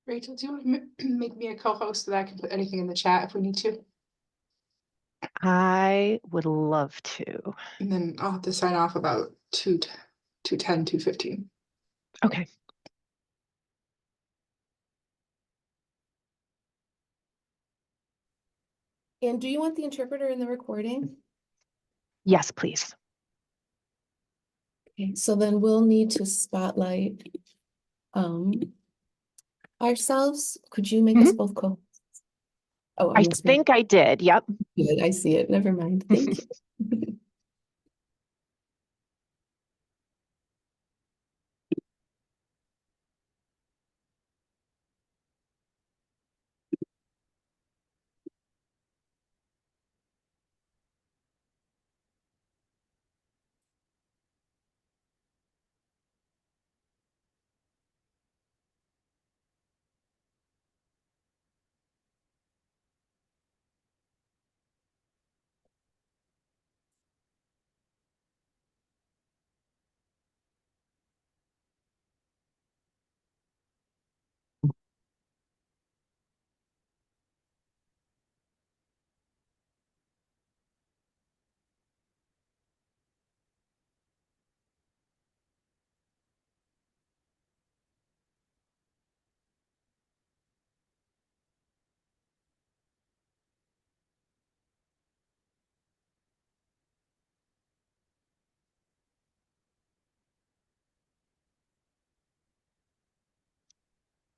Rachel, do you want to make me a co-host so that I can put anything in the chat if we need to? I would love to. And then I'll have to sign off about 2:10, 2:15. Okay. And do you want the interpreter in the recording? Yes, please. Okay, so then we'll need to spotlight ourselves. Could you make us both co-hosts? Oh, I think I did. Yep. Good, I see it. Never mind. Thank you.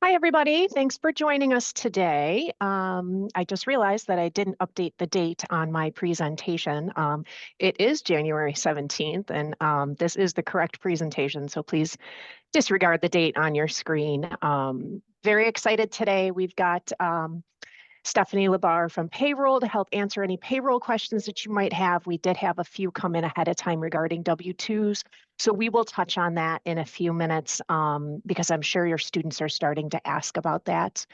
Hi, everybody. Thanks for joining us today. I just realized that I didn't update the date on my presentation. It is January 17th, and this is the correct presentation, so please disregard the date on your screen. Very excited today. We've got Stephanie Labar from Payroll to help answer any payroll questions that you might have. We did have a few come in ahead of time regarding W-2s, so we will touch on that in a few minutes because I'm sure your students are starting to ask about that.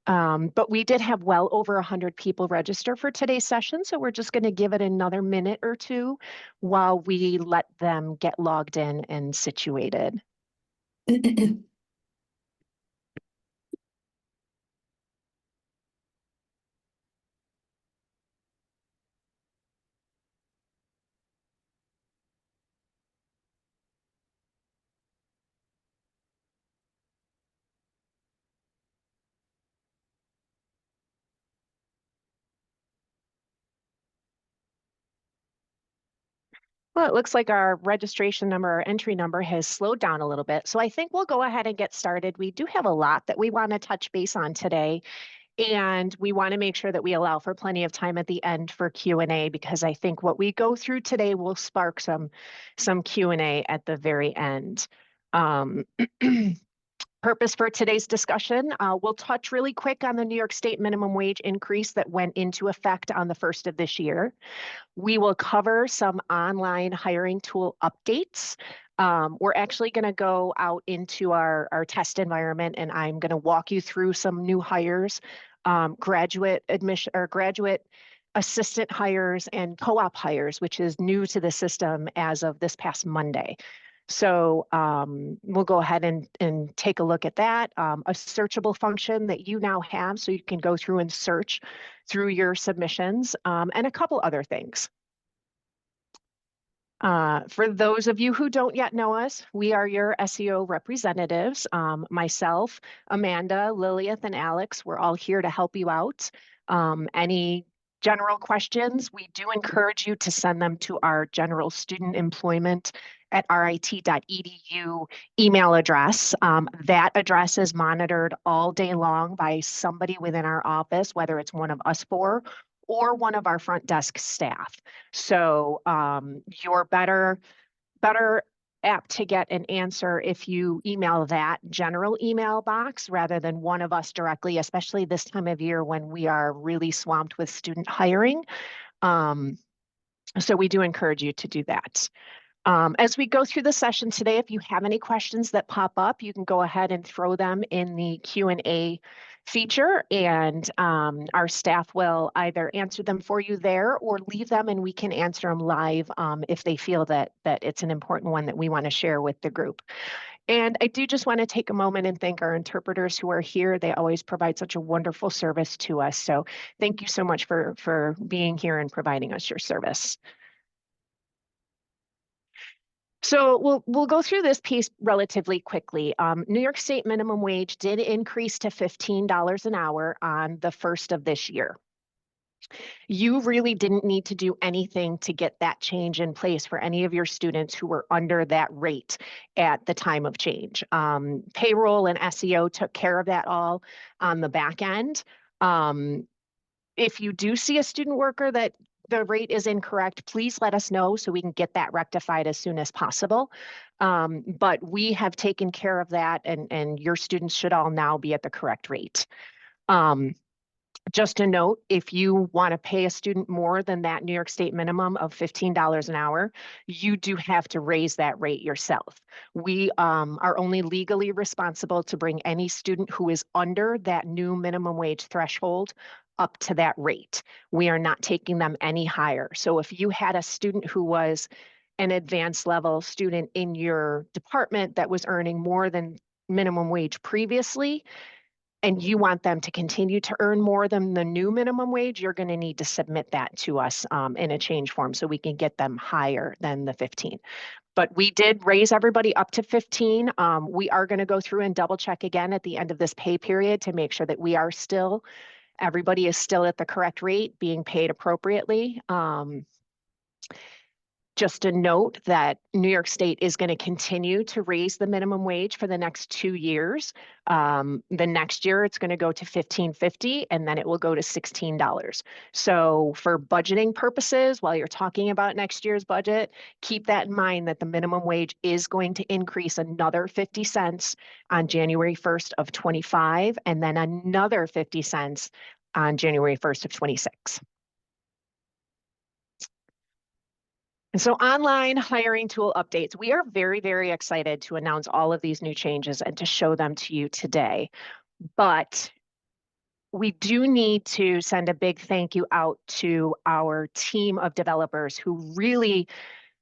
But we did have well over 100 people register for today's session, so we're just going to give it another minute or two while we let them get logged in and situated. Well, it looks like our registration number, our entry number has slowed down a little bit. So I think we'll go ahead and get started. We do have a lot that we want to touch base on today. And we want to make sure that we allow for plenty of time at the end for Q&A, because I think what we go through today will spark some Q&A at the very end. Purpose for today's discussion, we'll touch really quick on the New York State minimum wage increase that went into effect on the 1st of this year. We will cover some online hiring tool updates. We're actually going to go out into our test environment, and I'm going to walk you through some new hires, graduate admission or graduate assistant hires and co-op hires, which is new to the system as of this past Monday. So we'll go ahead and take a look at that. A searchable function that you now have, so you can go through and search through your submissions, and a couple other things. For those of you who don't yet know us, we are your SEO representatives. Myself, Amanda, Lilith, and Alex, we're all here to help you out. Any general questions, we do encourage you to send them to our general student employment at rit.edu email address. That address is monitored all day long by somebody within our office, whether it's one of us four or one of our front desk staff. So you're better apt to get an answer if you email that general email box rather than one of us directly, especially this time of year when we are really swamped with student hiring. So we do encourage you to do that. As we go through the session today, if you have any questions that pop up, you can go ahead and throw them in the Q&A feature, and our staff will either answer them for you there or leave them and we can answer them live if they feel that it's an important one that we want to share with the group. And I do just want to take a moment and thank our interpreters who are here. They always provide such a wonderful service to us. So thank you so much for being here and providing us your service. So we'll go through this piece relatively quickly. New York State minimum wage did increase to $15 an hour on the 1st of this year. You really didn't need to do anything to get that change in place for any of your students who were under that rate at the time of change. Payroll and SEO took care of that all on the back end. If you do see a student worker that the rate is incorrect, please let us know so we can get that rectified as soon as possible. But we have taken care of that, and your students should all now be at the correct rate. Just a note, if you want to pay a student more than that New York State minimum of $15 an hour, you do have to raise that rate yourself. We are only legally responsible to bring any student who is under that new minimum wage threshold up to that rate. We are not taking them any higher. So if you had a student who was an advanced level student in your department that was earning more than minimum wage previously, and you want them to continue to earn more than the new minimum wage, you're going to need to submit that to us in a change form so we can get them higher than the 15. But we did raise everybody up to 15. We are going to go through and double check again at the end of this pay period to make sure that everybody is still at the correct rate, being paid appropriately. Just a note that New York State is going to continue to raise the minimum wage for the next 2 years. The next year, it's going to go to $15.50, and then it will go to $16. So for budgeting purposes, while you're talking about next year's budget, keep that in mind that the minimum wage is going to increase another 50 cents on January 1st of 25, and then another 50 cents on January 1st of 26. And so online hiring tool updates, we are very, very excited to announce all of these new changes and to show them to you today. But we do need to send a big thank you out to our team of developers who really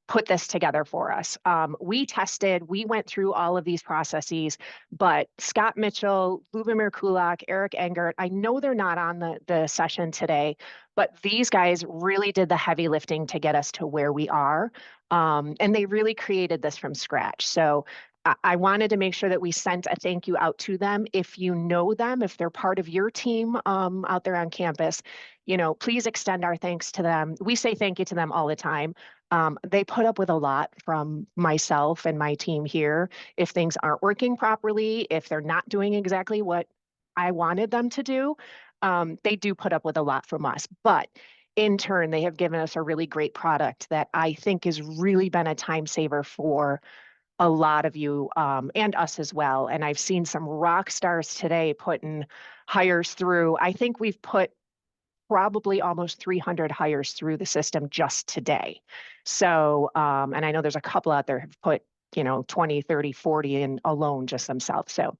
put this together for us. We went through all of these processes, but Scott Mitchell, Lubomir Kulak, Eric Engert, I know they're not on the session today, but these guys really did the heavy lifting to get us to where we are. And they really created this from scratch. So I wanted to make sure that we sent a thank you out to them. If you know them, if they're part of your team out there on campus, please extend our thanks to them. We say thank you to them all the time. They put up with a lot from myself and my team here. If things aren't working properly, if they're not doing exactly what I wanted them to do, they do put up with a lot from us. But in turn, they have given us a really great product that I think has really been a time saver for a lot of you and us as well. And I've seen some rock stars today putting hires through. I think we've put probably almost 300 hires through the system just today. So, and I know there's a couple out there who've put, 20, 30, 40 in alone just themselves. So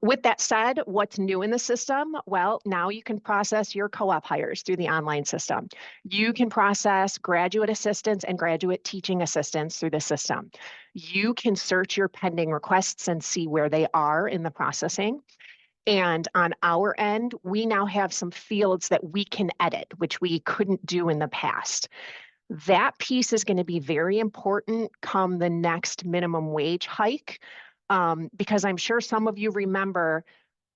with that said, what's new in the system? Well, now you can process your co-op hires through the online system. You can process graduate assistants and graduate teaching assistants through the system. You can search your pending requests and see where they are in the processing. And on our end, we now have some fields that we can edit, which we couldn't do in the past. That piece is going to be very important come the next minimum wage hike, because I'm sure some of you remember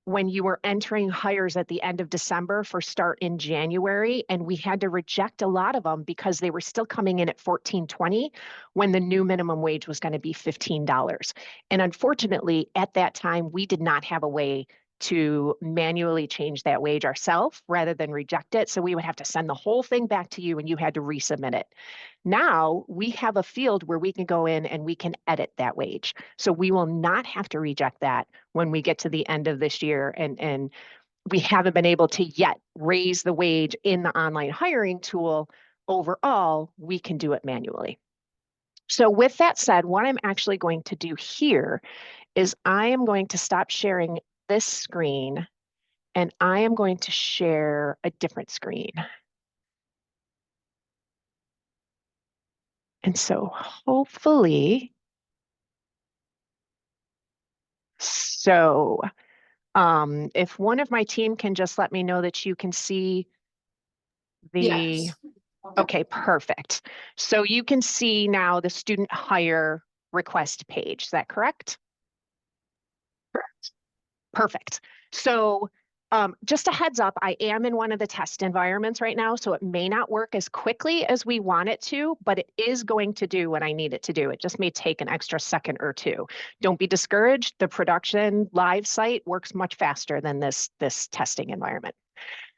when you were entering hires at the end of December for start in January, and we had to reject a lot of them because they were still coming in at $14.20 when the new minimum wage was going to be $15. And unfortunately, at that time, we did not have a way to manually change that wage ourselves rather than reject it. So we would have to send the whole thing back to you and you had to resubmit it. Now we have a field where we can go in and we can edit that wage. So we will not have to reject that when we get to the end of this year. And we haven't been able to yet raise the wage in the online hiring tool overall, we can do it manually. So with that said, what I'm actually going to do here is I am going to stop sharing this screen and I am going to share a different screen. And so hopefully, if one of my team can just let me know that you can see the, Yes. okay, perfect. So you can see now the student hire request page. Is that correct? Correct. Perfect. So just a heads up, I am in one of the test environments right now, so it may not work as quickly as we want it to, but it is going to do what I need it to do. It just may take an extra second or two. Don't be discouraged. The production live site works much faster than this testing environment.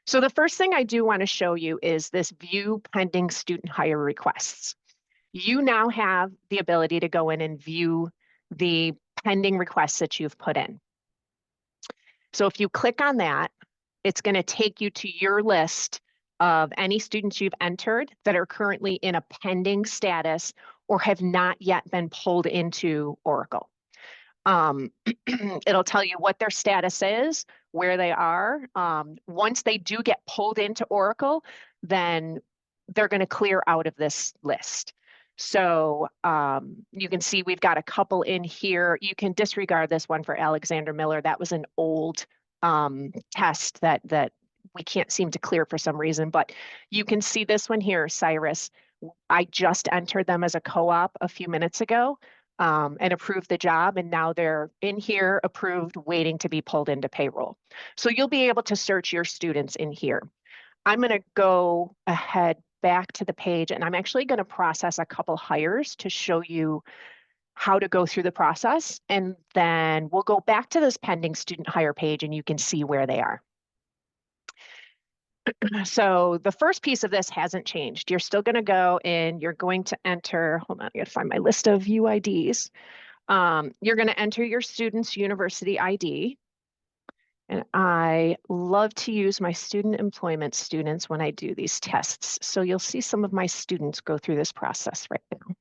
So the first thing I do want to show you is this view pending student hire requests. You now have the ability to go in and view the pending requests that you've put in. So if you click on that, it's going to take you to your list of any students you've entered that are currently in a pending status or have not yet been pulled into Oracle. It'll tell you what their status is, where they are. Once they do get pulled into Oracle, then they're going to clear out of this list. So you can see we've got a couple in here. You can disregard this one for Alexander Miller. That was an old test that we can't seem to clear for some reason, but you can see this one here, Cyrus. I just entered them as a co-op a few minutes ago and approved the job, and now they're in here approved, waiting to be pulled into payroll. So you'll be able to search your students in here. I'm going to go ahead back to the page, and I'm actually going to process a couple hires to show you how to go through the process, and then we'll go back to this pending student hire page and you can see where they are. So the first piece of this hasn't changed. You're still going to go and you're going to enter, hold on, I got to find my list of UIDs. You're going to enter your student's university ID. And I love to use my student employment students when I do these tests. So you'll see some of my students go through this process right now.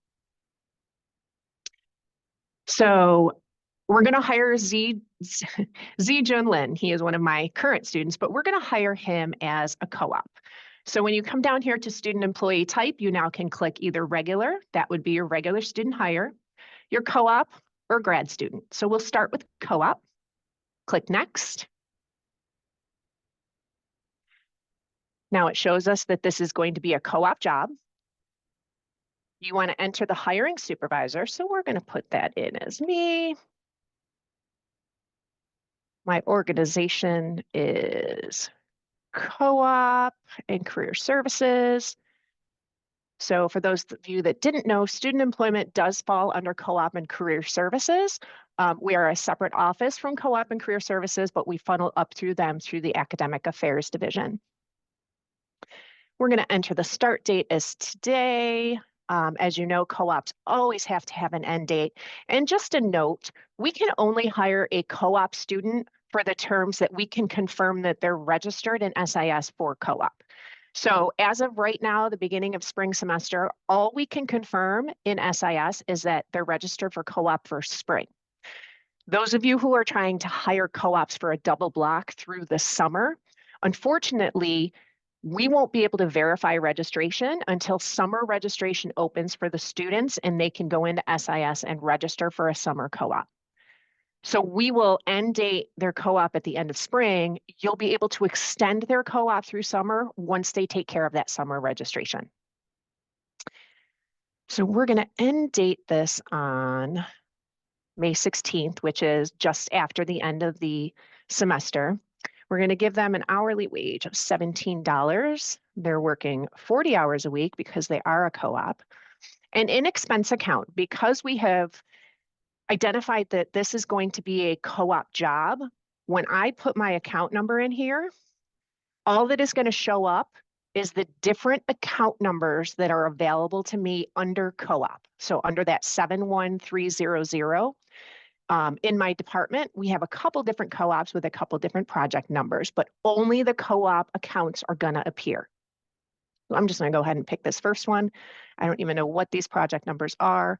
So we're going to hire Z Junlin. He is one of my current students, but we're going to hire him as a co-op. So when you come down here to student employee type, you now can click either regular, that would be your regular student hire, your co-op, or grad student. So we'll start with co-op. Click next. Now it shows us that this is going to be a co-op job. You want to enter the hiring supervisor, so we're going to put that in as me. My organization is co-op and career services. So for those of you that didn't know, student employment does fall under co-op and career services. We are a separate office from co-op and career services, but we funnel up through them through the academic affairs division. We're going to enter the start date as today. As you know, co-ops always have to have an end date. And just a note, we can only hire a co-op student for the terms that we can confirm that they're registered in SIS for co-op. So as of right now, the beginning of spring semester, all we can confirm in SIS is that they're registered for co-op for spring. Those of you who are trying to hire co-ops for a double block through the summer, unfortunately, we won't be able to verify registration until summer registration opens for the students and they can go into SIS and register for a summer co-op. So we will end date their co-op at the end of spring. You'll be able to extend their co-op through summer once they take care of that summer registration. So we're going to end date this on May 16th, which is just after the end of the semester. We're going to give them an hourly wage of $17. They're working 40 hours a week because they are a co-op. And in expense account, because we have identified that this is going to be a co-op job, when I put my account number in here, all that is going to show up is the different account numbers that are available to me under co-op. So under that 71300, in my department, we have a couple different co-ops with a couple different project numbers, but only the co-op accounts are going to appear. I'm just going to go ahead and pick this first one. I don't even know what these project numbers are.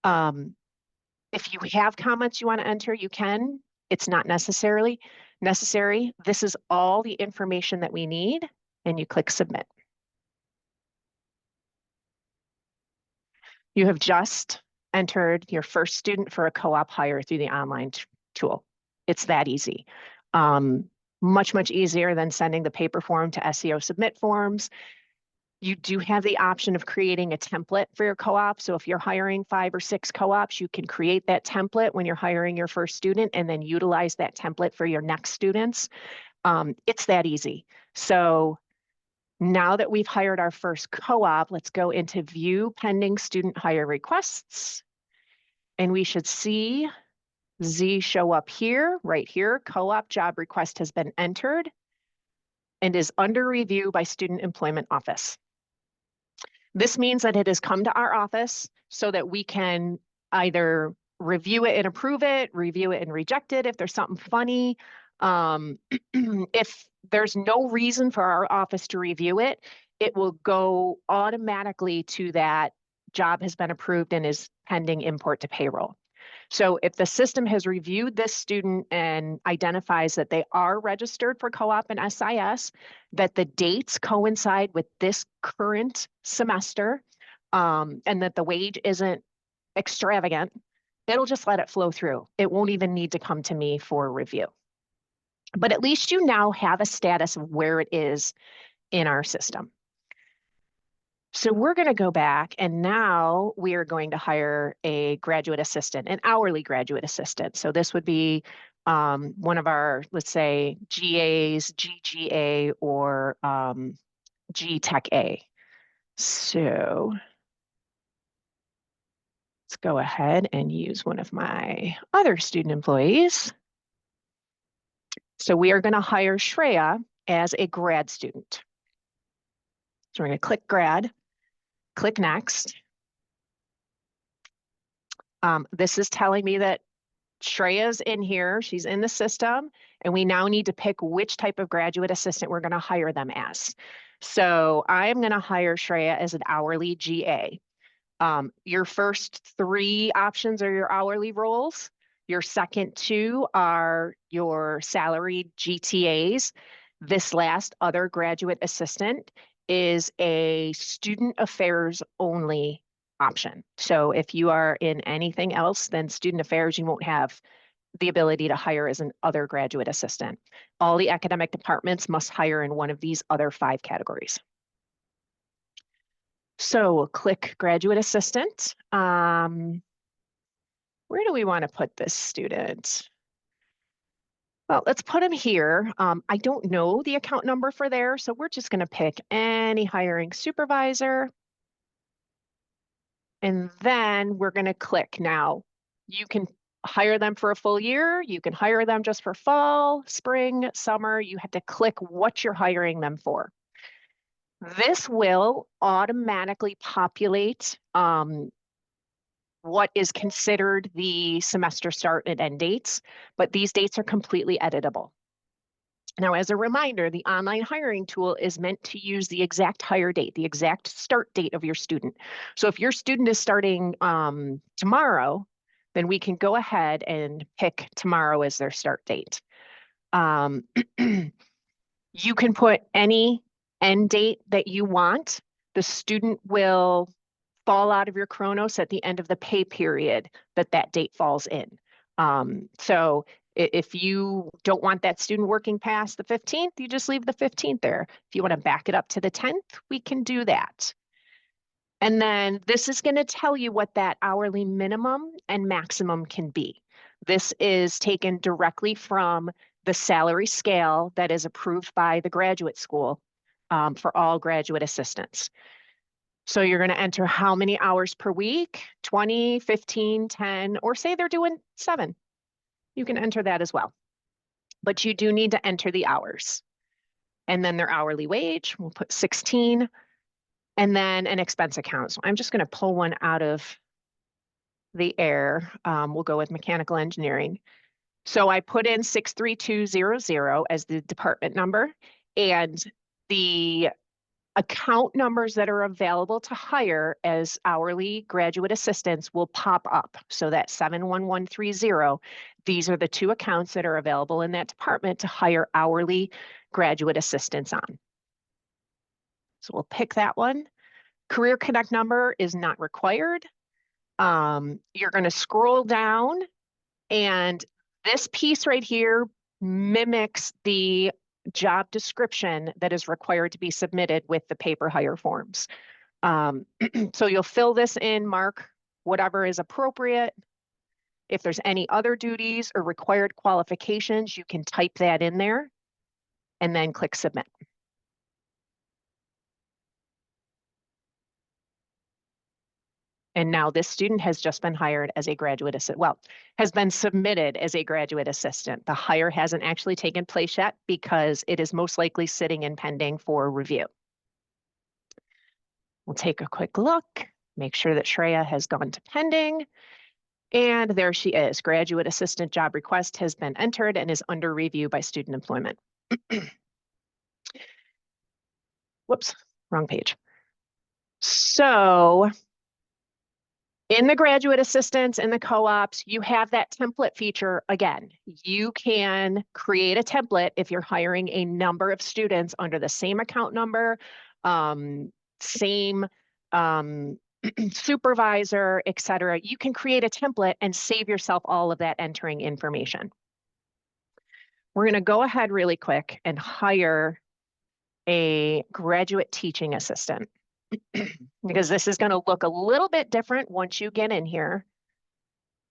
If you have comments you want to enter, you can. It's not necessary. This is all the information that we need, and you click submit. You have just entered your first student for a co-op hire through the online tool. It's that easy. Much, much easier than sending the paper form to SEO submit forms. You do have the option of creating a template for your co-op. So if you're hiring 5 or 6 co-ops, you can create that template when you're hiring your first student and then utilize that template for your next students. It's that easy. So now that we've hired our first co-op, let's go into view pending student hire requests. And we should see Z show up here, right here. Co-op job request has been entered and is under review by Student Employment Office. This means that it has come to our office so that we can either review it and approve it, review it and reject it if there's something funny. If there's no reason for our office to review it, it will go automatically to that job has been approved and is pending import to payroll. So if the system has reviewed this student and identifies that they are registered for co-op and SIS, that the dates coincide with this current semester, and that the wage isn't extravagant, it'll just let it flow through. It won't even need to come to me for review. But at least you now have a status of where it is in our system. So we're going to go back and now we are going to hire a graduate assistant, an hourly graduate assistant. So this would be one of our, let's say, GAs, GGA, or G-Tech A. So let's go ahead and use one of my other student employees. So we are going to hire Shreya as a grad student. So we're going to click grad. Click next. This is telling me that Shreya's in here. She's in the system. And we now need to pick which type of graduate assistant we're going to hire them as. So I'm going to hire Shreya as an hourly GA. Your first 3 options are your hourly roles. Your second 2 are your salaried GTAs. This last other graduate assistant is a student affairs only option. So if you are in anything else than student affairs, you won't have the ability to hire as an other graduate assistant. All the academic departments must hire in one of these other 5 categories. So we'll click graduate assistant. Where do we want to put this student? Well, let's put him here. I don't know the account number for there, so we're just going to pick any hiring supervisor. And then we're going to click. Now, you can hire them for a full year. You can hire them just for fall, spring, summer. You have to click what you're hiring them for. This will automatically populate what is considered the semester start and end dates, but these dates are completely editable. Now, as a reminder, the online hiring tool is meant to use the exact hire date, the exact start date of your student. So if your student is starting tomorrow, then we can go ahead and pick tomorrow as their start date. You can put any end date that you want. The student will fall out of your Chronos at the end of the pay period that date falls in. So if you don't want that student working past the 15th, you just leave the 15th there. If you want to back it up to the 10th, we can do that. And then this is going to tell you what that hourly minimum and maximum can be. This is taken directly from the salary scale that is approved by the graduate school for all graduate assistants. So you're going to enter how many hours per week, 20, 15, 10, or say they're doing 7. You can enter that as well. But you do need to enter the hours. And then their hourly wage, we'll put 16, and then an expense account. So I'm just going to pull one out of the air. We'll go with mechanical engineering. So I put in 63200 as the department number, and the account numbers that are available to hire as hourly graduate assistants will pop up. So that 71130, these are the 2 accounts that are available in that department to hire hourly graduate assistants on. So we'll pick that one. Career Connect number is not required. You're going to scroll down, and this piece right here mimics the job description that is required to be submitted with the paper hire forms. So you'll fill this in, mark whatever is appropriate. If there's any other duties or required qualifications, you can type that in there and then click submit. And now this student has just been hired as a graduate assistant, well, has been submitted as a graduate assistant. The hire hasn't actually taken place yet because it is most likely sitting and pending for review. We'll take a quick look, make sure that Shreya has gone to pending. And there she is. Graduate assistant job request has been entered and is under review by student employment. Whoops, wrong page. So in the graduate assistants and the co-ops, you have that template feature again. You can create a template if you're hiring a number of students under the same account number, same supervisor, et cetera. You can create a template and save yourself all of that entering information. We're going to go ahead really quick and hire a graduate teaching assistant. Because this is going to look a little bit different once you get in here.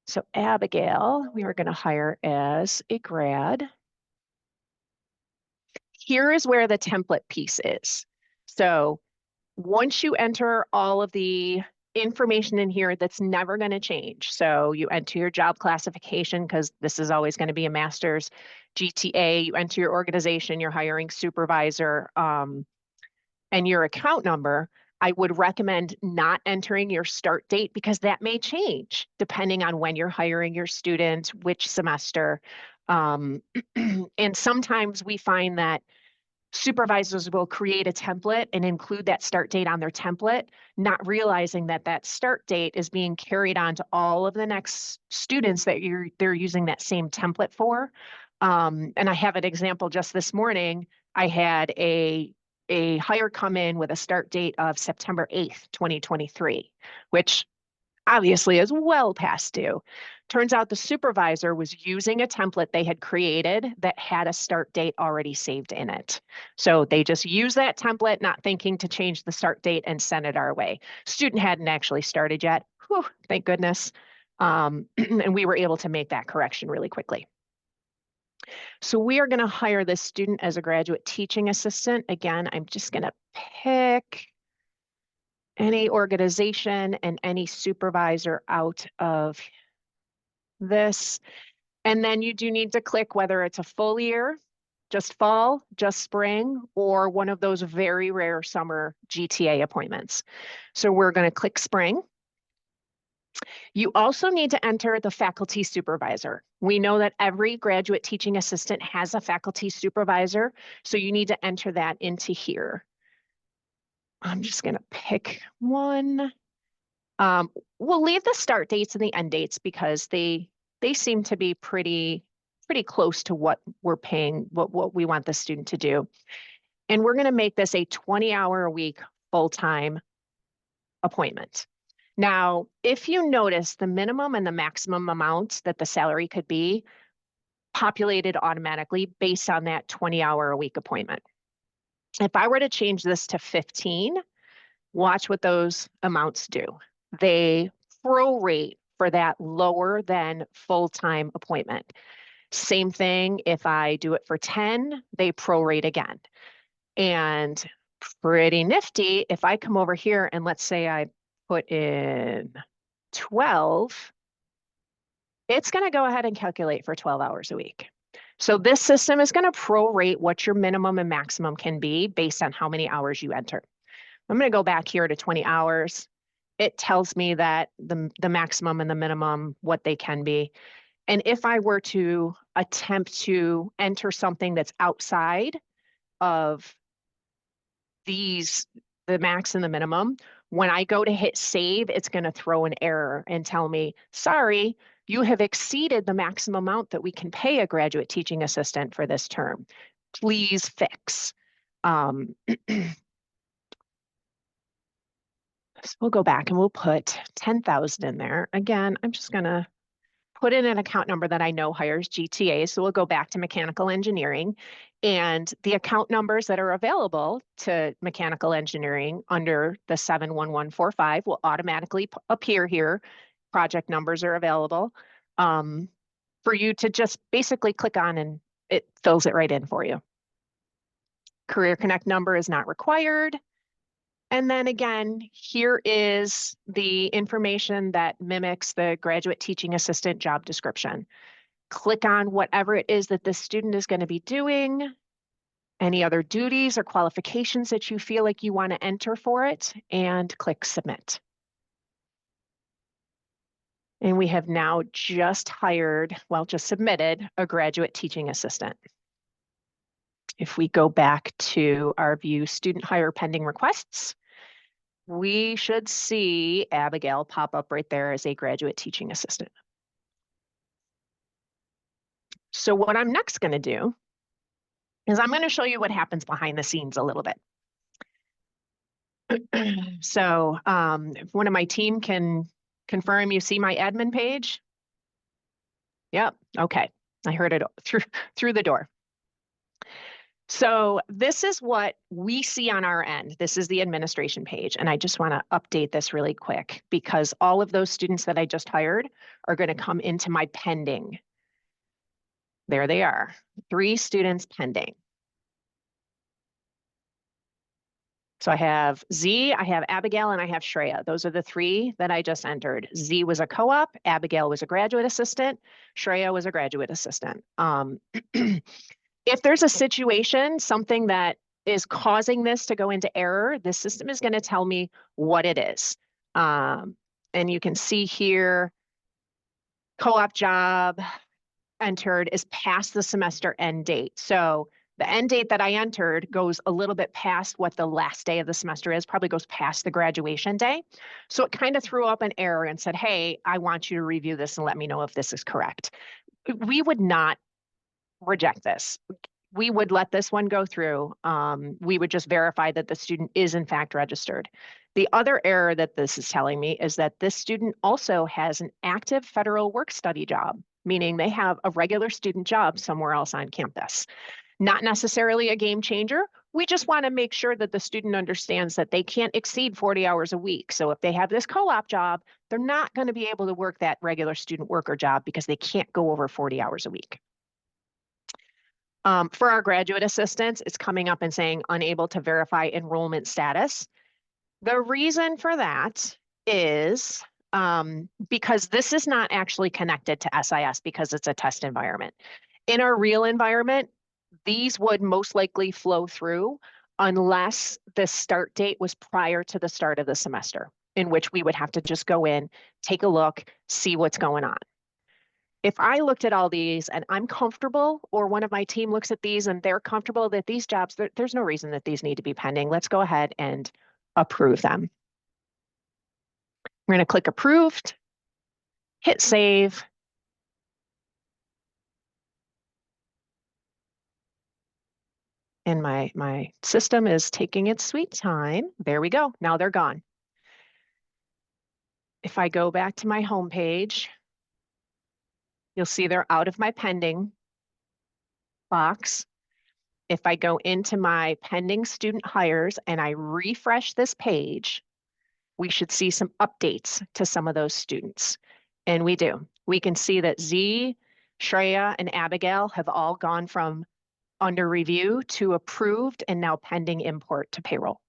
So Abigail, we are going to hire as a grad. Here is where the template piece is. So once you enter all of the information in here, that's never going to change. So you enter your job classification, because this is always going to be a master's GTA. You enter your organization, your hiring supervisor, and your account number. I would recommend not entering your start date because that may change depending on when you're hiring your student, which semester. And sometimes we find that supervisors will create a template and include that start date on their template, not realizing that that start date is being carried on to all of the next students that they're using that same template for. And I have an example just this morning. I had a hire come in with a start date of September 8th, 2023, which obviously is well past due. Turns out the supervisor was using a template they had created that had a start date already saved in it. So they just used that template, not thinking to change the start date, and sent it our way. Student hadn't actually started yet. Whew, thank goodness. And we were able to make that correction really quickly. So we are going to hire this student as a graduate teaching assistant. Again, I'm just going to pick any organization and any supervisor out of this. And then you do need to click whether it's a full year, just fall, just spring, or one of those very rare summer GTA appointments. So we're going to click spring. You also need to enter the faculty supervisor. We know that every graduate teaching assistant has a faculty supervisor, so you need to enter that into here. I'm just going to pick one. We'll leave the start dates and the end dates because they seem to be pretty close to what we're paying, what we want the student to do. And we're going to make this a 20-hour-a-week full-time appointment. Now, if you notice, the minimum and the maximum amount that the salary could be populated automatically based on that 20-hour-a-week appointment. If I were to change this to 15, watch what those amounts do. They prorate for that lower than full-time appointment. Same thing, if I do it for 10, they prorate again. And pretty nifty, if I come over here and let's say I put in 12, it's going to go ahead and calculate for 12 hours a week. So this system is going to prorate what your minimum and maximum can be based on how many hours you enter. I'm going to go back here to 20 hours. It tells me that the maximum and the minimum, what they can be. And if I were to attempt to enter something that's outside of the max and the minimum, when I go to hit save, it's going to throw an error and tell me, sorry, you have exceeded the maximum amount that we can pay a graduate teaching assistant for this term. Please fix. So we'll go back and we'll put 10,000 in there. Again, I'm just going to put in an account number that I know hires GTA. So we'll go back to mechanical engineering, and the account numbers that are available to mechanical engineering under the 71145 will automatically appear here. Project numbers are available for you to just basically click on, and it fills it right in for you. Career Connect number is not required. And then again, here is the information that mimics the graduate teaching assistant job description. Click on whatever it is that the student is going to be doing, any other duties or qualifications that you feel like you want to enter for it, and click Submit. And we have now just submitted a graduate teaching assistant. If we go back to our View Student Hire Pending Requests, we should see Abigail pop up right there as a graduate teaching assistant. So what I'm next going to do is I'm going to show you what happens behind the scenes a little bit. So if one of my team can confirm you see my admin page. Yep. Okay. I heard it through the door. So this is what we see on our end. This is the administration page. And I just want to update this really quick because all of those students that I just hired are going to come into my pending. There they are, 3 students pending. So I have Z, I have Abigail, and I have Shreya. Those are the 3 that I just entered. Z was a co-op, Abigail was a graduate assistant, Shreya was a graduate assistant. If there's a situation, something that is causing this to go into error, the system is going to tell me what it is. And you can see here, co-op job entered is past the semester end date. So the end date that I entered goes a little bit past what the last day of the semester is, probably goes past the graduation day. So it kind of threw up an error and said, hey, I want you to review this and let me know if this is correct. We would not reject this. We would let this one go through. We would just verify that the student is in fact registered. The other error that this is telling me is that this student also has an active federal work study job, meaning they have a regular student job somewhere else on campus. Not necessarily a game changer. We just want to make sure that the student understands that they can't exceed 40 hours a week. So if they have this co-op job, they're not going to be able to work that regular student worker job because they can't go over 40 hours a week. For our graduate assistants, it's coming up and saying unable to verify enrollment status. The reason for that is because this is not actually connected to SIS because it's a test environment. In our real environment, these would most likely flow through unless the start date was prior to the start of the semester, in which we would have to just go in, take a look, see what's going on. If I looked at all these and I'm comfortable, or one of my team looks at these and they're comfortable that these jobs, there's no reason that these need to be pending. Let's go ahead and approve them. We're going to click approved, hit save. And my system is taking its sweet time. There we go. Now they're gone. If I go back to my home page, you'll see they're out of my pending box. If I go into my pending student hires and I refresh this page, we should see some updates to some of those students. And we do. We can see that Z, Shreya, and Abigail have all gone from under review to approved and now pending import to payroll.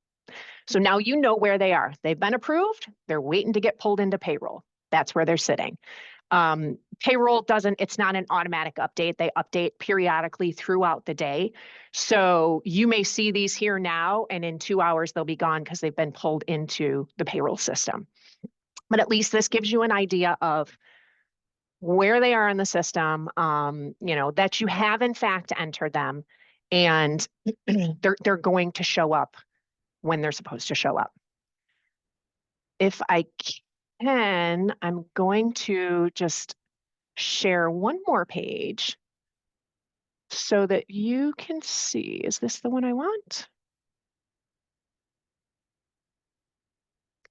So now you know where they are. They've been approved. They're waiting to get pulled into payroll. That's where they're sitting. Payroll it's not an automatic update. They update periodically throughout the day. So you may see these here now, and in 2 hours, they'll be gone because they've been pulled into the payroll system. But at least this gives you an idea of where they are in the system, that you have in fact entered them, and they're going to show up when they're supposed to show up. If I can, I'm going to just share one more page so that you can see. Is this the one I want?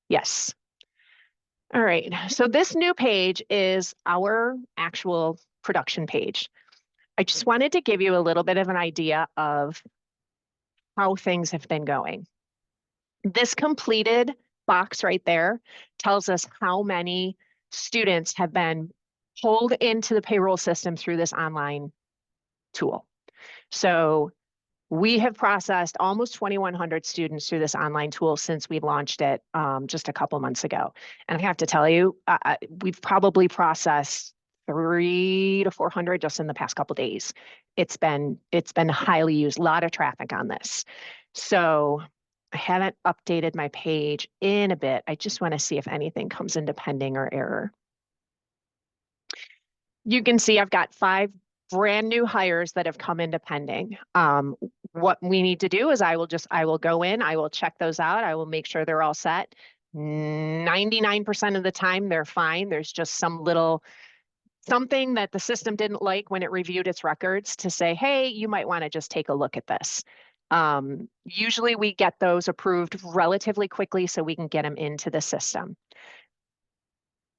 Yes. All right, so this new page is our actual production page. I just wanted to give you a little bit of an idea of how things have been going. This completed box right there tells us how many students have been pulled into the payroll system through this online tool. So we have processed almost 2,100 students through this online tool since we launched it just a couple months ago. And I have to tell you, we've probably processed 300 to 400 just in the past couple days. It's been highly used, a lot of traffic on this. So I haven't updated my page in a bit. I just want to see if anything comes into pending or error. You can see I've got 5 brand new hires that have come into pending. What we need to do is I will go in, I will check those out. I will make sure they're all set. 99% of the time they're fine. There's just something that the system didn't like when it reviewed its records to say, hey, you might want to just take a look at this. Usually we get those approved relatively quickly so we can get them into the system.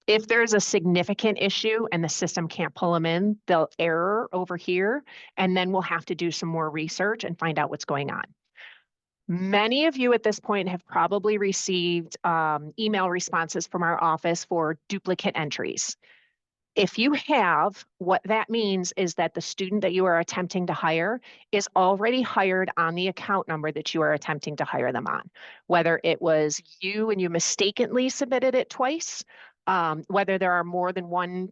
If there's a significant issue and the system can't pull them in, they'll error over here, and then we'll have to do some more research and find out what's going on. Many of you at this point have probably received email responses from our office for duplicate entries. If you have, what that means is that the student that you are attempting to hire is already hired on the account number that you are attempting to hire them on. Whether it was you and you mistakenly submitted it twice, whether there are more than one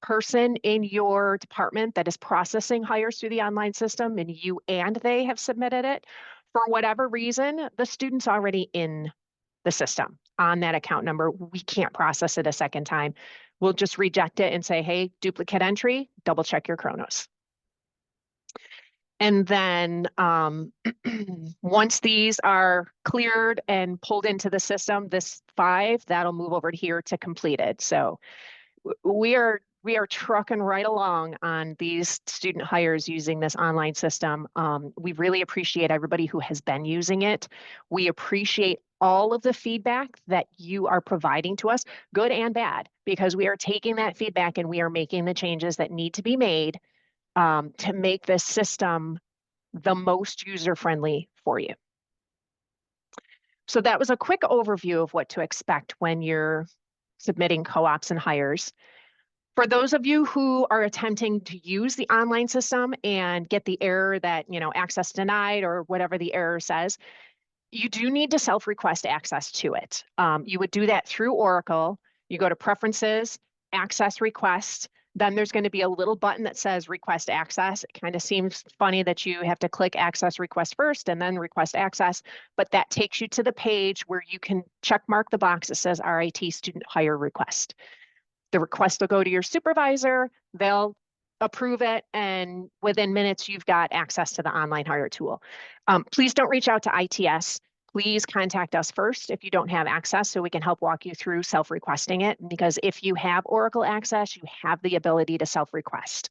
person in your department that is processing hires through the online system and you and they have submitted it, for whatever reason, the student's already in the system on that account number. We can't process it a second time. We'll just reject it and say, hey, duplicate entry, double check your Chronos. And then once these are cleared and pulled into the system, this 5, that'll move over here to completed. So we are trucking right along on these student hires using this online system. We really appreciate everybody who has been using it. We appreciate all of the feedback that you are providing to us, good and bad, because we are taking that feedback and we are making the changes that need to be made to make this system the most user-friendly for you. So that was a quick overview of what to expect when you're submitting co-ops and hires. For those of you who are attempting to use the online system and get the error that, access denied or whatever the error says, you do need to self-request access to it. You would do that through Oracle. You go to Preferences, Access Request. Then there's going to be a little button that says Request Access. It kind of seems funny that you have to click Access Request first and then Request Access, but that takes you to the page where you can check mark the box that says RIT Student Hire Request. The request will go to your supervisor, they'll approve it, and within minutes, you've got access to the online hire tool. Please don't reach out to ITS. Please contact us first if you don't have access so we can help walk you through self-requesting it, because if you have Oracle access, you have the ability to self-request.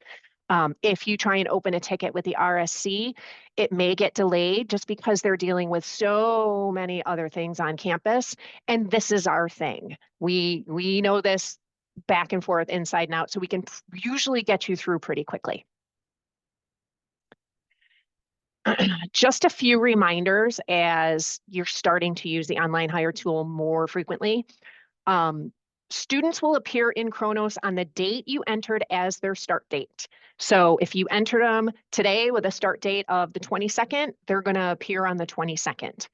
If you try and open a ticket with the RSC, it may get delayed just because they're dealing with so many other things on campus, and this is our thing. We know this back and forth, inside and out, so we can usually get you through pretty quickly. Just a few reminders as you're starting to use the online hire tool more frequently. Students will appear in Chronos on the date you entered as their start date. So if you entered them today with a start date of the 22nd, they're going to appear on the 22nd.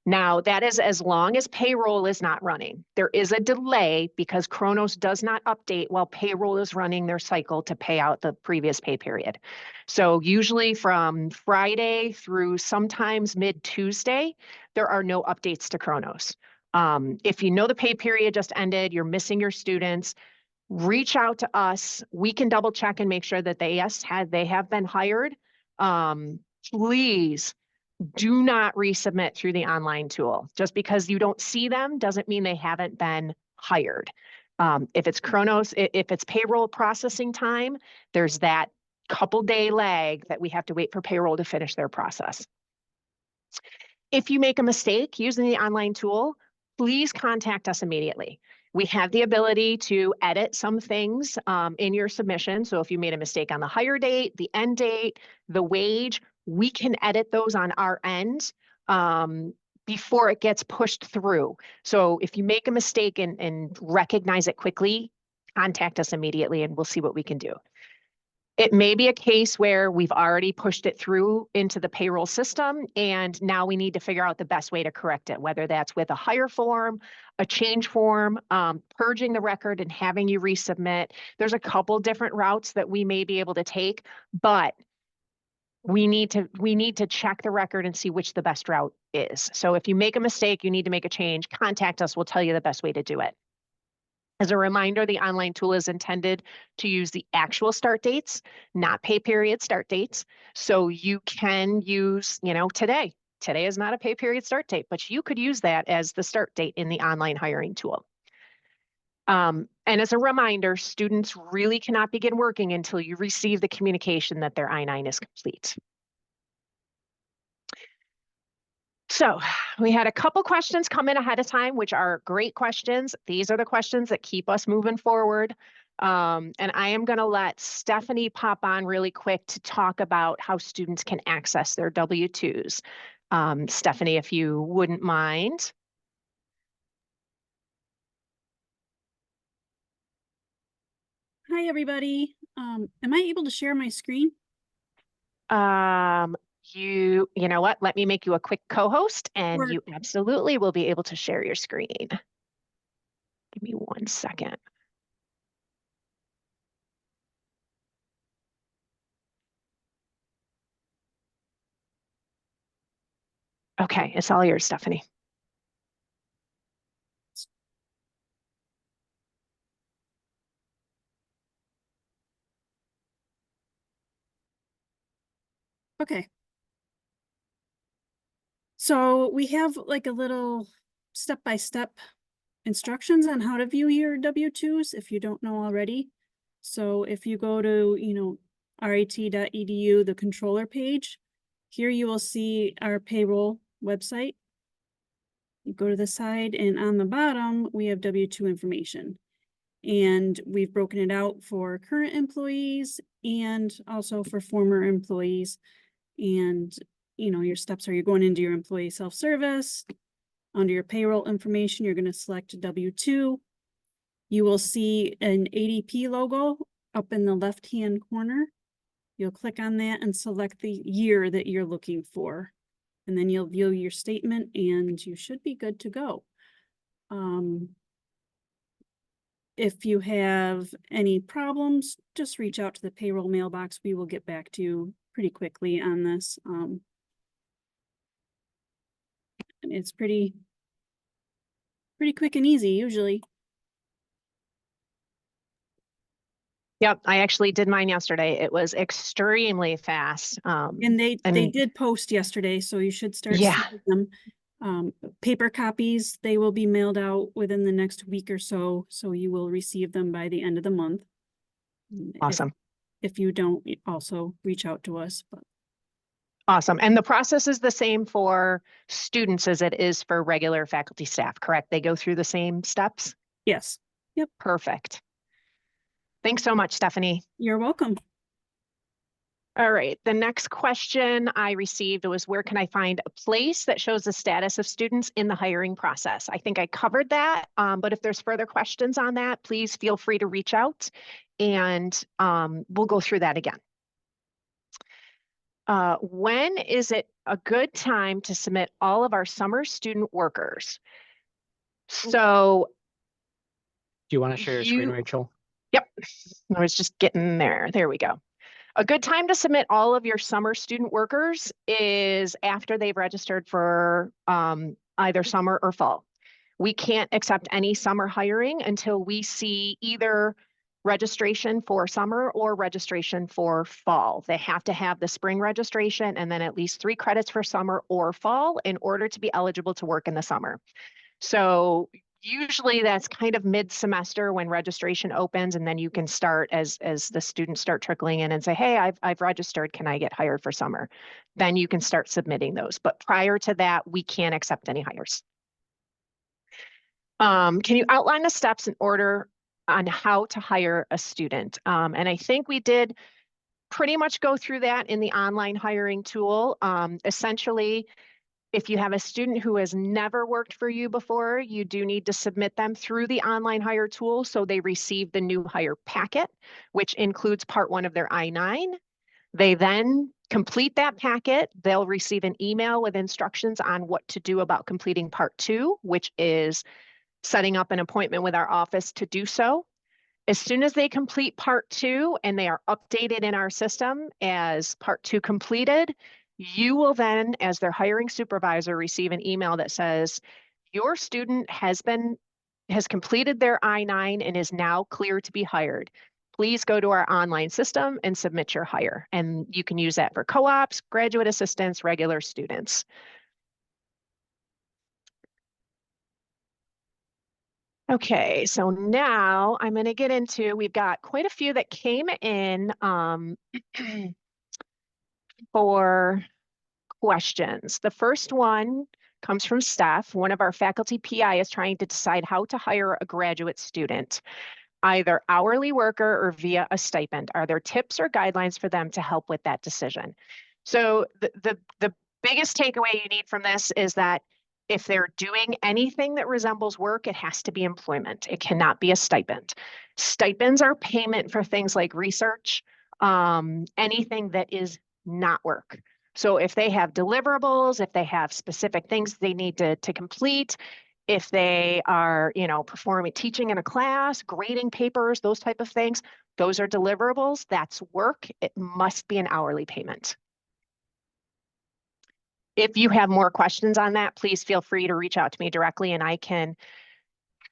Now, that is as long as payroll is not running. There is a delay because Chronos does not update while payroll is running their cycle to pay out the previous pay period. So usually from Friday through sometimes mid-Tuesday, there are no updates to Chronos. If you know the pay period just ended, you're missing your students, reach out to us. We can double check and make sure that they have been hired. Please do not resubmit through the online tool. Just because you don't see them doesn't mean they haven't been hired. If it's if it's payroll processing time, there's that couple day lag that we have to wait for payroll to finish their process. If you make a mistake using the online tool, please contact us immediately. We have the ability to edit some things in your submission. So if you made a mistake on the hire date, the end date, the wage, we can edit those on our end before it gets pushed through. So if you make a mistake and recognize it quickly, contact us immediately and we'll see what we can do. It may be a case where we've already pushed it through into the payroll system, and now we need to figure out the best way to correct it, whether that's with a hire form, a change form, purging the record and having you resubmit. There's a couple different routes that we may be able to take, but we need to check the record and see which the best route is. So if you make a mistake, you need to make a change, contact us. We'll tell you the best way to do it. As a reminder, the online tool is intended to use the actual start dates, not pay period start dates. So you can use, today. Today is not a pay period start date, but you could use that as the start date in the online hiring tool. And as a reminder, students really cannot begin working until you receive the communication that their I-9 is complete. So we had a couple questions come in ahead of time, which are great questions. These are the questions that keep us moving forward. And I am going to let Stephanie pop on really quick to talk about how students can access their W-2s. Stephanie, if you wouldn't mind. Hi, everybody. Am I able to share my screen? You know what? Let me make you a quick co-host and Or- you absolutely will be able to share your screen. Give me 1 second. Okay, it's all yours, Stephanie. Okay. So we have like a little step-by-step instructions on how to view your W-2s if you don't know already. So if you go to, rit.edu, the controller page, here you will see our payroll website. You go to the side and on the bottom, we have W-2 information. And we've broken it out for current employees and also for former employees. And, your steps are you're going into your employee self-service. Under your payroll information, you're going to select W-2. You will see an ADP logo up in the left-hand corner. You'll click on that and select the year that you're looking for. And then you'll view your statement and you should be good to go. If you have any problems, just reach out to the payroll mailbox. We will get back to you pretty quickly on this. It's pretty quick and easy usually. Yep, I actually did mine yesterday. It was extremely fast. And they did post yesterday, so you should start Yeah. seeing them. Paper copies, they will be mailed out within the next week or so, so you will receive them by the end of the month. Awesome. If you don't, also reach out to us. But Awesome. And the process is the same for students as it is for regular faculty staff, correct? They go through the same steps? yes, Perfect. Thanks so much, Stephanie. you're welcome. All right, the next question I received was, where can I find a place that shows the status of students in the hiring process? I think I covered that, but if there's further questions on that, please feel free to reach out and we'll go through that again. When is it a good time to submit all of our summer student workers? So Do you want to share your screen, Rachel? Yep, I was just getting there. There we go. A good time to submit all of your summer student workers is after they've registered for either summer or fall. We can't accept any summer hiring until we see either registration for summer or registration for fall. They have to have the spring registration and then at least 3 credits for summer or fall in order to be eligible to work in the summer. So usually that's kind of mid-semester when registration opens, and then you can start as the students start trickling in and say, hey, I've registered, can I get hired for summer? Then you can start submitting those. But prior to that, we can't accept any hires. Can you outline the steps in order on how to hire a student? And I think we did pretty much go through that in the online hiring tool. Essentially, if you have a student who has never worked for you before, you do need to submit them through the online hire tool so they receive the new hire packet, which includes part 1 of their I-9. They then complete that packet. They'll receive an email with instructions on what to do about completing part 2, which is setting up an appointment with our office to do so. As soon as they complete part 2 and they are updated in our system as part 2 completed, you will then, as their hiring supervisor, receive an email that says, your student has completed their I-9 and is now clear to be hired. Please go to our online system and submit your hire. And you can use that for co-ops, graduate assistants, regular students. Okay, so now I'm going to get into, we've got quite a few that came in for questions. The first one comes from Steph. One of our faculty PI is trying to decide how to hire a graduate student, either hourly worker or via a stipend. Are there tips or guidelines for them to help with that decision? So the biggest takeaway you need from this is that if they're doing anything that resembles work, it has to be employment. It cannot be a stipend. Stipends are payment for things like research, anything that is not work. So if they have deliverables, if they have specific things they need to complete, if they are, performing, teaching in a class, grading papers, those type of things, those are deliverables. That's work. It must be an hourly payment. If you have more questions on that, please feel free to reach out to me directly and I can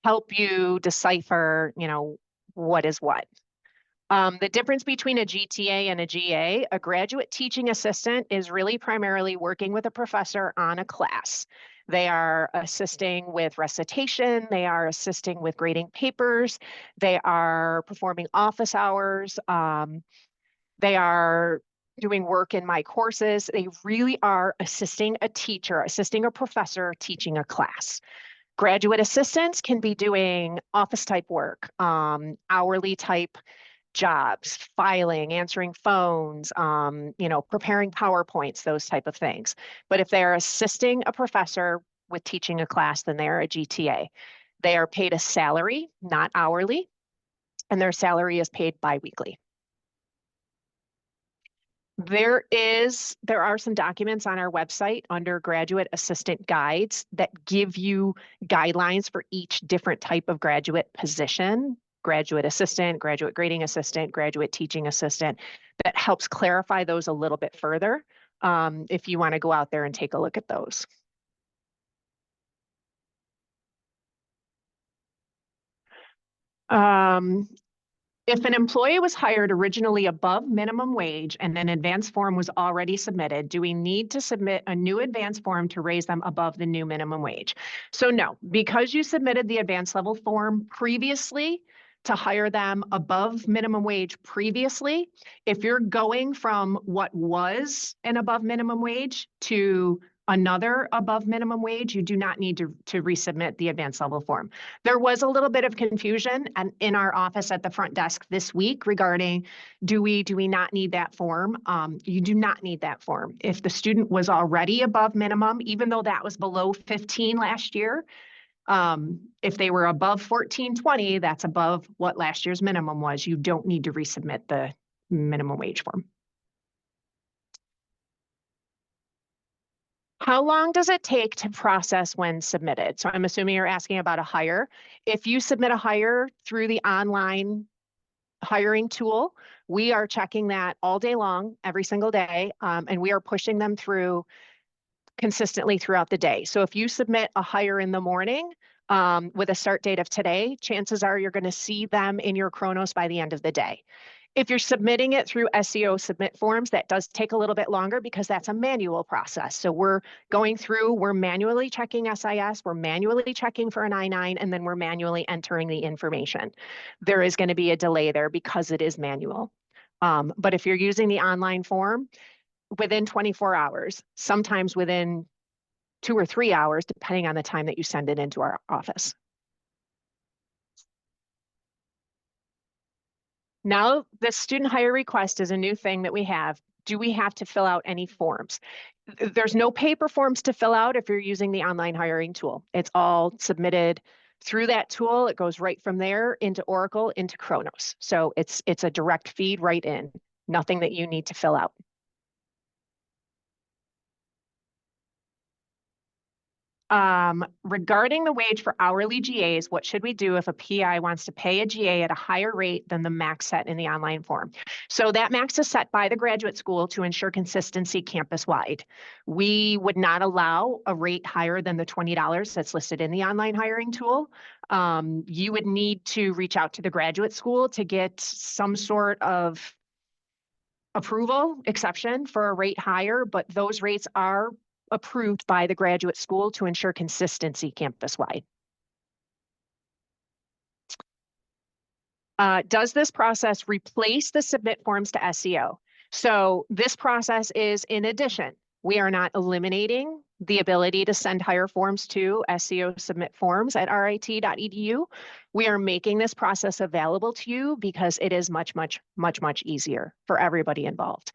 help you decipher, what is what. The difference between a GTA and a GA, a graduate teaching assistant is really primarily working with a professor on a class. They are assisting with recitation, they are assisting with grading papers, they are performing office hours, they are doing work in my courses. They really are assisting a teacher, assisting a professor, teaching a class. Graduate assistants can be doing office type work, hourly type jobs, filing, answering phones, preparing PowerPoints, those type of things. But if they're assisting a professor with teaching a class, then they're a GTA. They are paid a salary, not hourly, and their salary is paid biweekly. There are some documents on our website under graduate assistant guides that give you guidelines for each different type of graduate position, graduate assistant, graduate grading assistant, graduate teaching assistant, that helps clarify those a little bit further if you want to go out there and take a look at those. If an employee was hired originally above minimum wage and an advance form was already submitted, do we need to submit a new advance form to raise them above the new minimum wage? So no, because you submitted the advance level form previously to hire them above minimum wage previously, if you're going from what was an above minimum wage to another above minimum wage, you do not need to resubmit the advanced level form. There was a little bit of confusion in our office at the front desk this week regarding, do we not need that form? You do not need that form. If the student was already above minimum, even though that was below 15 last year, if they were above 1420, that's above what last year's minimum was. You don't need to resubmit the minimum wage form. How long does it take to process when submitted? So I'm assuming you're asking about a hire. If you submit a hire through the online hiring tool, we are checking that all day long, every single day, and we are pushing them through consistently throughout the day. So if you submit a hire in the morning, with a start date of today, chances are you're going to see them in your Kronos by the end of the day. If you're submitting it through SEO submit forms, that does take a little bit longer because that's a manual process. So we're going through, we're manually checking SIS, we're manually checking for an I-9, and then we're manually entering the information. There is going to be a delay there because it is manual. But if you're using the online form, within 24 hours, sometimes within 2 or 3 hours, depending on the time that you send it into our office. Now, the student hire request is a new thing that we have. Do we have to fill out any forms? There's no paper forms to fill out if you're using the online hiring tool. It's all submitted through that tool. It goes right from there into Oracle, into Kronos. So it's a direct feed right in, nothing that you need to fill out. Regarding the wage for hourly GAs, what should we do if a PI wants to pay a GA at a higher rate than the max set in the online form? So that max is set by the graduate school to ensure consistency campus-wide. We would not allow a rate higher than the $20 that's listed in the online hiring tool. You would need to reach out to the graduate school to get some sort of approval exception for a rate higher, but those rates are approved by the graduate school to ensure consistency campus-wide. Does this process replace the submit forms to SEO? So this process is in addition. We are not eliminating the ability to send hire forms to SEO submit forms at rit.edu. We are making this process available to you because it is much, much, much, much easier for everybody involved.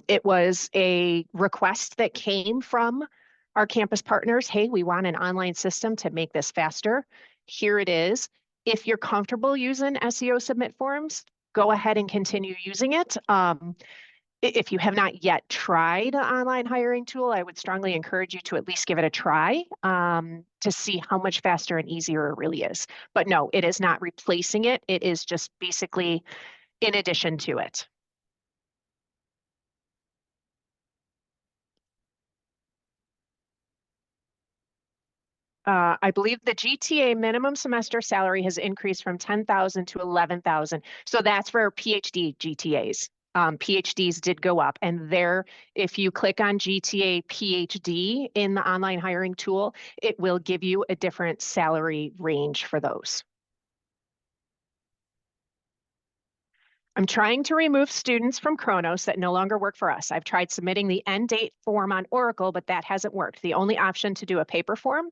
It was a request that came from our campus partners. Hey, we want an online system to make this faster. Here it is. If you're comfortable using SEO submit forms, go ahead and continue using it. If you have not yet tried an online hiring tool, I would strongly encourage you to at least give it a try to see how much faster and easier it really is. But no, it is not replacing it. It is just basically in addition to it. I believe the GTA minimum semester salary has increased from 10,000 to 11,000. So that's for PhD GTAs. PhDs did go up, and there, if you click on GTA PhD in the online hiring tool, it will give you a different salary range for those. I'm trying to remove students from Kronos that no longer work for us. I've tried submitting the end date form on Oracle, but that hasn't worked. The only option to do a paper form.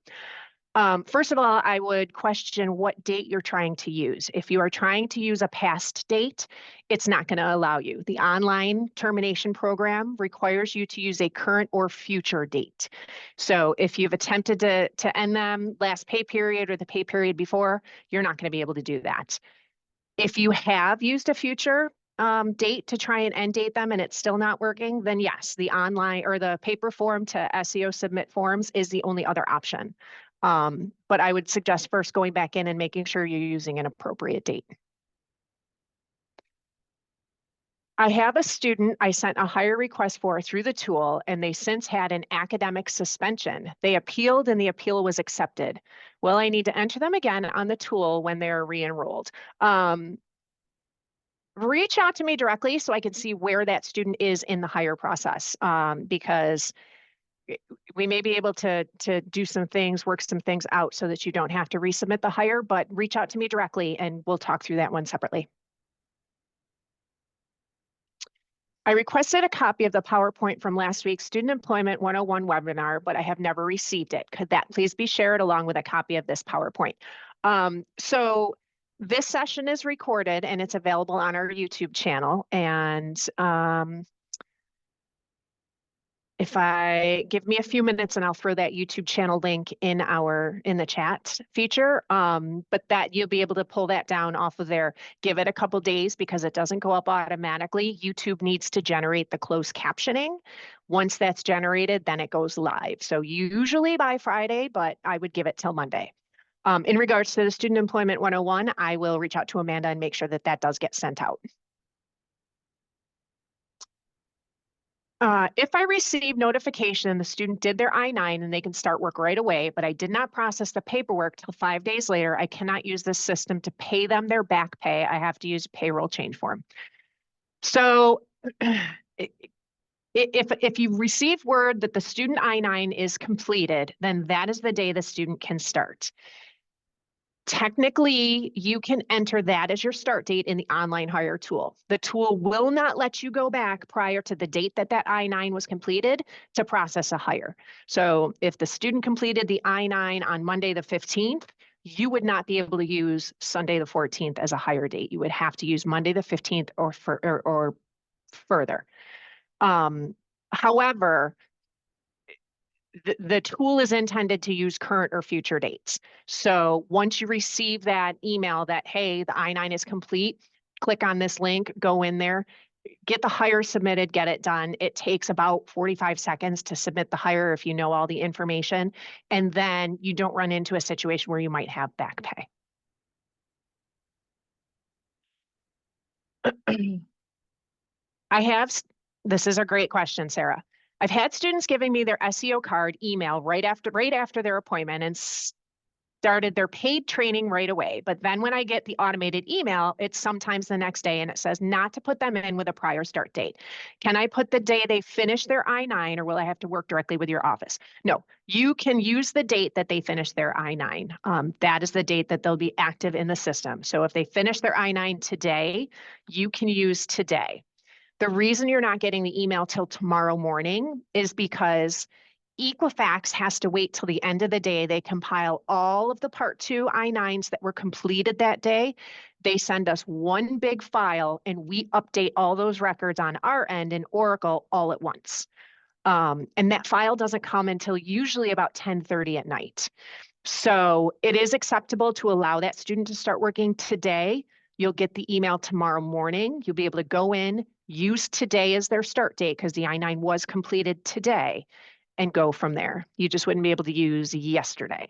First of all, I would question what date you're trying to use. If you are trying to use a past date, it's not going to allow you. The online termination program requires you to use a current or future date. So if you've attempted to end them last pay period or the pay period before, you're not going to be able to do that. If you have used a future date to try and end date them and it's still not working, then yes, the online or the paper form to SEO submit forms is the only other option. But I would suggest first going back in and making sure you're using an appropriate date. I have a student I sent a hire request for through the tool, and they since had an academic suspension. They appealed and the appeal was accepted. Well, I need to enter them again on the tool when they're re-enrolled. Reach out to me directly so I can see where that student is in the hire process, because we may be able to do some things, work some things out so that you don't have to resubmit the hire, but reach out to me directly and we'll talk through that one separately. I requested a copy of the PowerPoint from last week's Student Employment 101 webinar, but I have never received it. Could that please be shared along with a copy of this PowerPoint? So this session is recorded and it's available on our YouTube channel. And if I give me a few minutes and I'll throw that YouTube channel link in the chat feature, but that you'll be able to pull that down off of there. Give it a couple days because it doesn't go up automatically. YouTube needs to generate the closed captioning. Once that's generated, then it goes live. So usually by Friday, but I would give it till Monday. In regards to the Student Employment 101, I will reach out to Amanda and make sure that that does get sent out. If I receive notification the student did their I-9 and they can start work right away, but I did not process the paperwork till 5 days later, I cannot use this system to pay them their back pay. I have to use a payroll change form. So if you receive word that the student I-9 is completed, then that is the day the student can start. Technically, you can enter that as your start date in the online hire tool. The tool will not let you go back prior to the date that that I-9 was completed to process a hire. So if the student completed the I-9 on Monday the 15th, you would not be able to use Sunday the 14th as a hire date. You would have to use Monday the 15th or further. However, the tool is intended to use current or future dates. So once you receive that email that, hey, the I-9 is complete, click on this link, go in there, get the hire submitted, get it done. It takes about 45 seconds to submit the hire if you know all the information. And then you don't run into a situation where you might have back pay. This is a great question, Sarah. I've had students giving me their SEO card email right after their appointment and started their paid training right away. But then when I get the automated email, it's sometimes the next day and it says not to put them in with a prior start date. Can I put the day they finish their I-9 or will I have to work directly with your office? No, you can use the date that they finish their I-9. That is the date that they'll be active in the system. So if they finish their I-9 today, you can use today. The reason you're not getting the email till tomorrow morning is because Equifax has to wait till the end of the day. They compile all of the Part 2 I-9s that were completed that day. They send us one big file and we update all those records on our end in Oracle all at once. And that file doesn't come until usually about 10:30 at night. So it is acceptable to allow that student to start working today. You'll get the email tomorrow morning. You'll be able to go in, use today as their start date because the I-9 was completed today and go from there. You just wouldn't be able to use yesterday.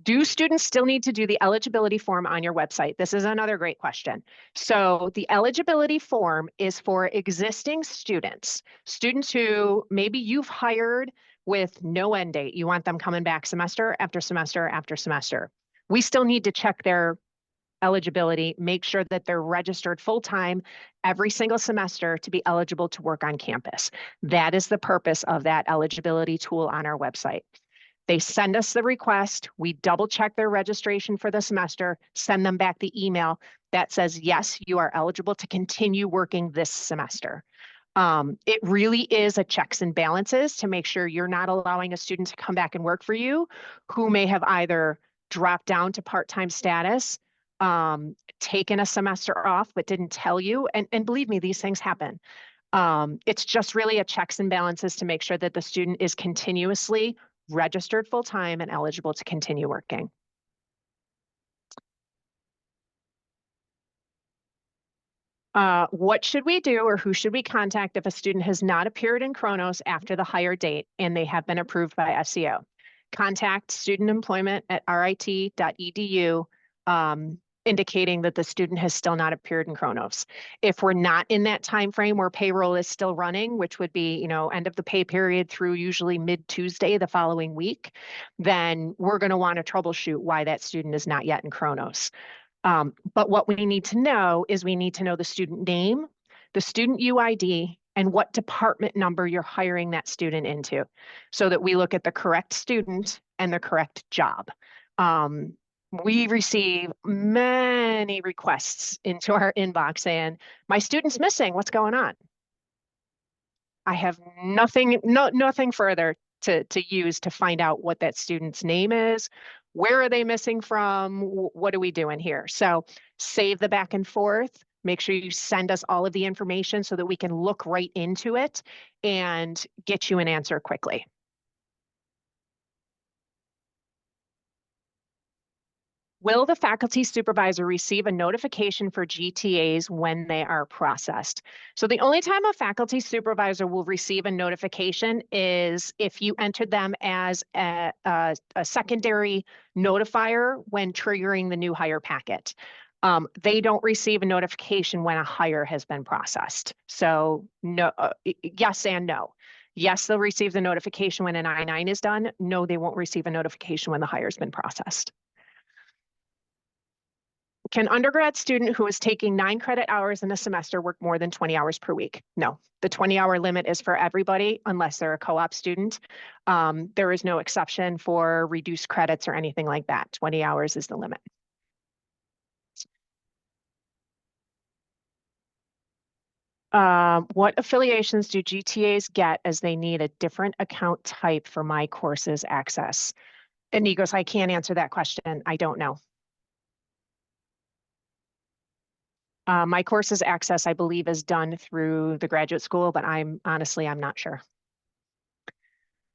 Do students still need to do the eligibility form on your website? This is another great question. So the eligibility form is for existing students, students who maybe you've hired with no end date. You want them coming back semester after semester after semester. We still need to check their eligibility, make sure that they're registered full-time every single semester to be eligible to work on campus. That is the purpose of that eligibility tool on our website. They send us the request, we double check their registration for the semester, send them back the email that says, yes, you are eligible to continue working this semester. It really is a checks and balances to make sure you're not allowing a student to come back and work for you who may have either dropped down to part-time status, taken a semester off but didn't tell you. And believe me, these things happen. It's just really a checks and balances to make sure that the student is continuously registered full-time and eligible to continue working. What should we do or who should we contact if a student has not appeared in Kronos after the hire date and they have been approved by SEO? Contact student employment at rit.edu, indicating that the student has still not appeared in Kronos. If we're not in that time frame where payroll is still running, which would be, end of the pay period through usually mid-Tuesday the following week, then we're going to want to troubleshoot why that student is not yet in Kronos. But what we need to know is we need to know the student name, the student UID, and what department number you're hiring that student into so that we look at the correct student and the correct job. We receive many requests into our inbox saying, my student's missing, what's going on? I have nothing further to use to find out what that student's name is. Where are they missing from? What are we doing here? So save the back and forth. Make sure you send us all of the information so that we can look right into it and get you an answer quickly. Will the faculty supervisor receive a notification for GTAs when they are processed? So the only time a faculty supervisor will receive a notification is if you entered them as a secondary notifier when triggering the new hire packet. They don't receive a notification when a hire has been processed. So no, yes and no. Yes, they'll receive the notification when an I-9 is done. No, they won't receive a notification when the hire's been processed. Can undergrad student who is taking 9 credit hours in a semester work more than 20 hours per week? No, the 20-hour limit is for everybody unless they're a co-op student. There is no exception for reduced credits or anything like that. 20 hours is the limit. What affiliations do GTAs get as they need a different account type for my courses access? And he goes, I can't answer that question. I don't know. My courses access, I believe, is done through the graduate school, but I'm not sure.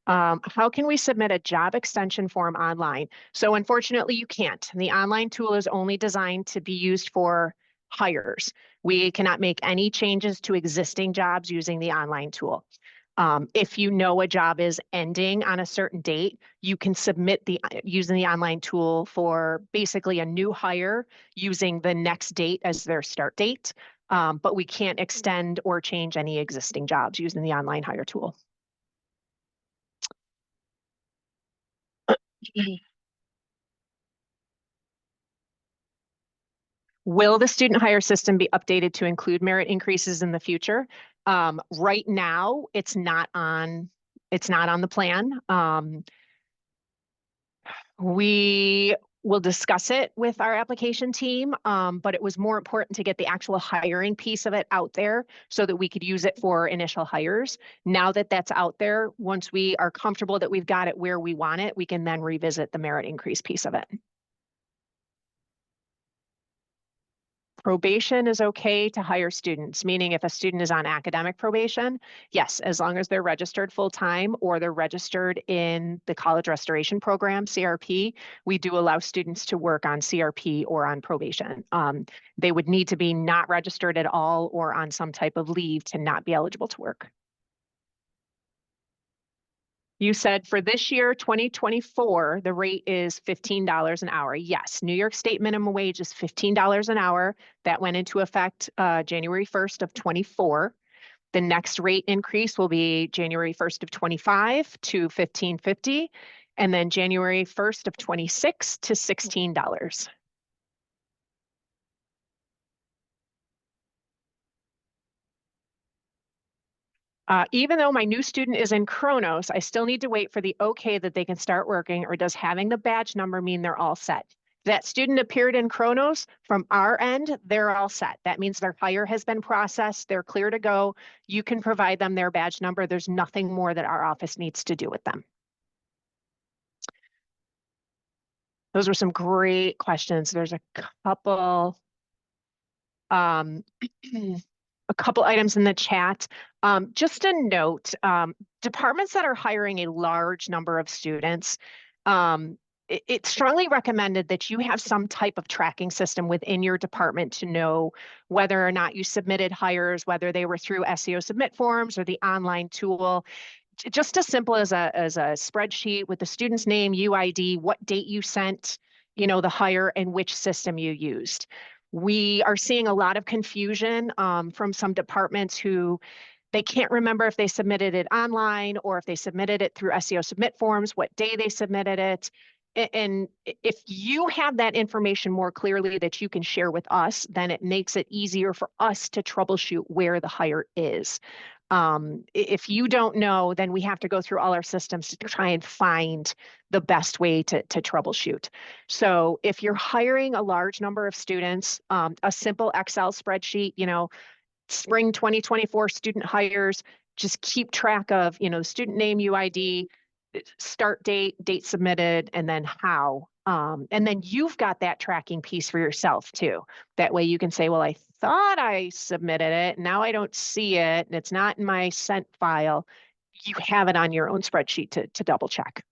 How can we submit a job extension form online? So unfortunately, you can't. The online tool is only designed to be used for hires. We cannot make any changes to existing jobs using the online tool. If you know a job is ending on a certain date, you can submit using the online tool for basically a new hire using the next date as their start date. But we can't extend or change any existing jobs using the online hire tool. Will the student hire system be updated to include merit increases in the future? Right now, it's not on the plan. We will discuss it with our application team, but it was more important to get the actual hiring piece of it out there so that we could use it for initial hires. Now that that's out there, once we are comfortable that we've got it where we want it, we can then revisit the merit increase piece of it. Probation is okay to hire students, meaning if a student is on academic probation, yes, as long as they're registered full-time or they're registered in the College Restoration Program, CRP, we do allow students to work on CRP or on probation. They would need to be not registered at all or on some type of leave to not be eligible to work. You said for this year, 2024, the rate is $15 an hour. Yes, New York State minimum wage is $15 an hour. That went into effect January 1st of 24. The next rate increase will be January 1st of 25 to $15.50, and then January 1st of 26 to $16. Even though my new student is in Kronos, I still need to wait for the okay that they can start working, or does having the badge number mean they're all set? That student appeared in Kronos, from our end, they're all set. That means their hire has been processed, they're clear to go. You can provide them their badge number. There's nothing more that our office needs to do with them. Those were some great questions. There's a couple a couple items in the chat. Just a note, departments that are hiring a large number of students, it's strongly recommended that you have some type of tracking system within your department to know whether or not you submitted hires, whether they were through SEO submit forms or the online tool. Just as simple as a spreadsheet with the student's name, UID, what date you sent, the hire, and which system you used. We are seeing a lot of confusion from some departments who they can't remember if they submitted it online or if they submitted it through SEO submit forms, what day they submitted it. And if you have that information more clearly that you can share with us, then it makes it easier for us to troubleshoot where the hire is. If you don't know, then we have to go through all our systems to try and find the best way to troubleshoot. So if you're hiring a large number of students, a simple Excel spreadsheet, spring 2024 student hires, just keep track of, student name, UID, start date, date submitted, and then how. And then you've got that tracking piece for yourself too. That way you can say, well, I thought I submitted it. Now I don't see it. And it's not in my sent file. You have it on your own spreadsheet to double check.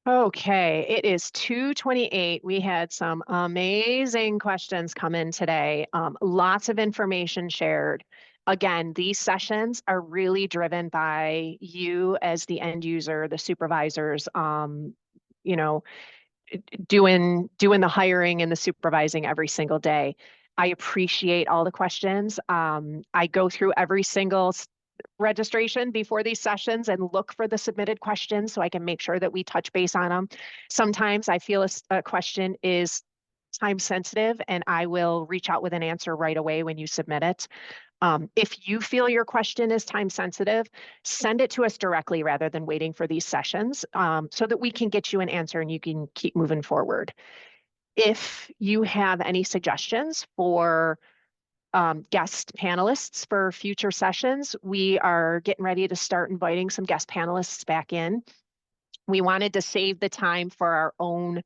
Okay, it is 2:28. We had some amazing questions come in today. Lots of information shared. Again, these sessions are really driven by you as the end user, the supervisors, doing the hiring and the supervising every single day. I appreciate all the questions. I go through every single registration before these sessions and look for the submitted questions so I can make sure that we touch base on them. Sometimes I feel a question is time sensitive and I will reach out with an answer right away when you submit it. If you feel your question is time sensitive, send it to us directly rather than waiting for these sessions so that we can get you an answer and you can keep moving forward. If you have any suggestions for guest panelists for future sessions, we are getting ready to start inviting some guest panelists back in. We wanted to save the time for our own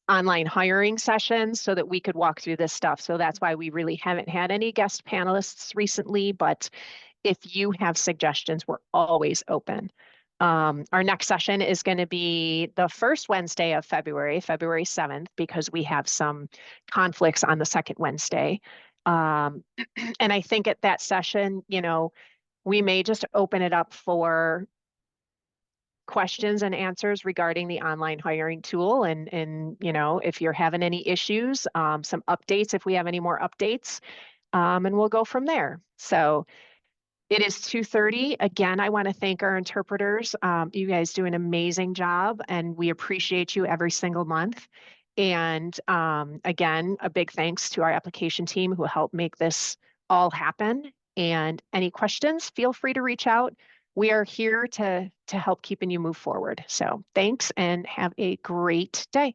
online hiring sessions so that we could walk through this stuff. So that's why we really haven't had any guest panelists recently, but if you have suggestions, we're always open. Our next session is going to be the first Wednesday of February, February 7th, because we have some conflicts on the second Wednesday. And I think at that session, you know, we may just open it up for questions and answers regarding the online hiring tool. And you know, if you're having any issues, some updates, if we have any more updates, and we'll go from there. So it is 2:30. Again, I want to thank our interpreters. You guys do an amazing job and we appreciate you every single month. And again, a big thanks to our application team who helped make this all happen. And any questions, feel free to reach out. We are here to help keeping you move forward. So thanks and have a great day.